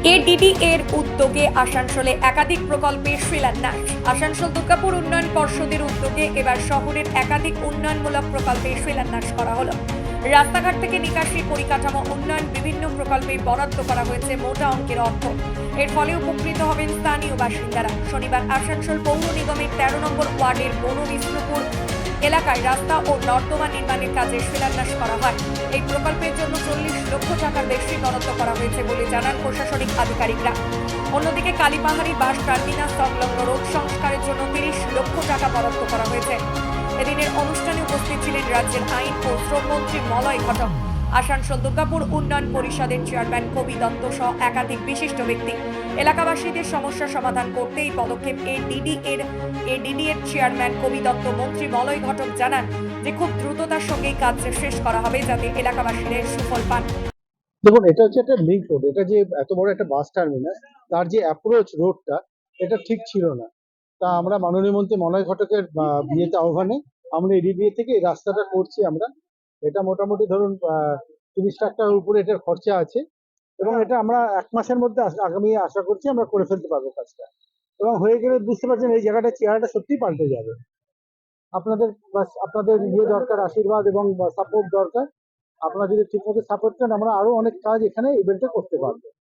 ADD এর উদ্যোগে আসানসোলে একাধিক প্রকল্পের শিলান্যাস। আসানসোল দুর্গাপুর উন্নয়ন পর্ষদের উদ্যোগে এবার শহরের একাধিক উন্নয়নমূলক প্রকল্পের শিলান্যাস করা হলো। রাস্তাঘাট থেকে নিকাশি, পরিকাঠামো উন্নয়ন, বিভিন্ন প্রকল্পে বরাদ্দ করা হয়েছে মোটা অঙ্কের অর্থ। এর ফলে উপকৃত হবেন স্থানীয় বাসিন্দারা। শনিবার আসানসোল পৌর নিগমের 13 নম্বর ওয়ার্ডের বনবিষ্ণুপুর এলাকায় রাস্তা ও নর্দমা নির্মাণের কাজে শিলান্যাস করা হয়। এই প্রকল্পের জন্য 40 লক্ষ টাকার বেশি বরাদ্দ করা হয়েছে বলে জানান প্রশাসনিক আধিকারিকরা। অন্যদিকে কালীপাহাড়ি বাস টার্মিনাস সংলগ্ন রোড সংস্কারের জন্য 30 লক্ষ টাকা বরাদ্দ করা হয়েছে। এদিনের অনুষ্ঠানে উপস্থিত ছিলেন রাজ্যের আইন ও শ্রমমন্ত্রী মলয় ঘটক, আসানসোল দুর্গাপুর উন্নয়ন পরিষদের চেয়ারম্যান কবি দত্ত সহ একাধিক বিশিষ্ট ব্যক্তি। এলাকাবাসীদের সমস্যা সমাধান করতে এই পদক্ষেপ এডিডি এর চেয়ারম্যান কবি দত্ত মন্ত্রী মলয় ঘটক জানান যে খুব দ্রুততার সঙ্গেই কাজ শেষ করা হবে যাতে এলাকাবাসীদের সুফল পান। দেখুন, এটা হচ্ছে একটা লিঙ্ক রোড। এটা যে এত বড় একটা বাস টার্মিনাস, তার যে অ্যাপ্রোচ রোডটা, এটা ঠিক ছিল না। তা আমরা মাননীয় মন্ত্রী মলয় ঘটকের বিয়েতে আহ্বানে আমরা এডিবিএ থেকে এই রাস্তাটা করছি। আমরা এটা মোটামুটি ধরুন 30 লাখ টাকার উপরে এটার খরচা আছে, এবং এটা আমরা 1 মাসের মধ্যে আগামী আশা করছি আমরা করে ফেলতে পারবো কাজটা। এবং হয়ে গেলে বুঝতে পারছেন এই জায়গাটা, চেহারাটা সত্যিই পাল্টে যাবে। আপনাদের দরকার, আশীর্বাদ এবং সাপোর্ট দরকার। আপনারা যদি ঠিকমতো সাপোর্ট করেন, আমরা আরো অনেক কাজ এখানে ইভেন্টে করতে পারবো।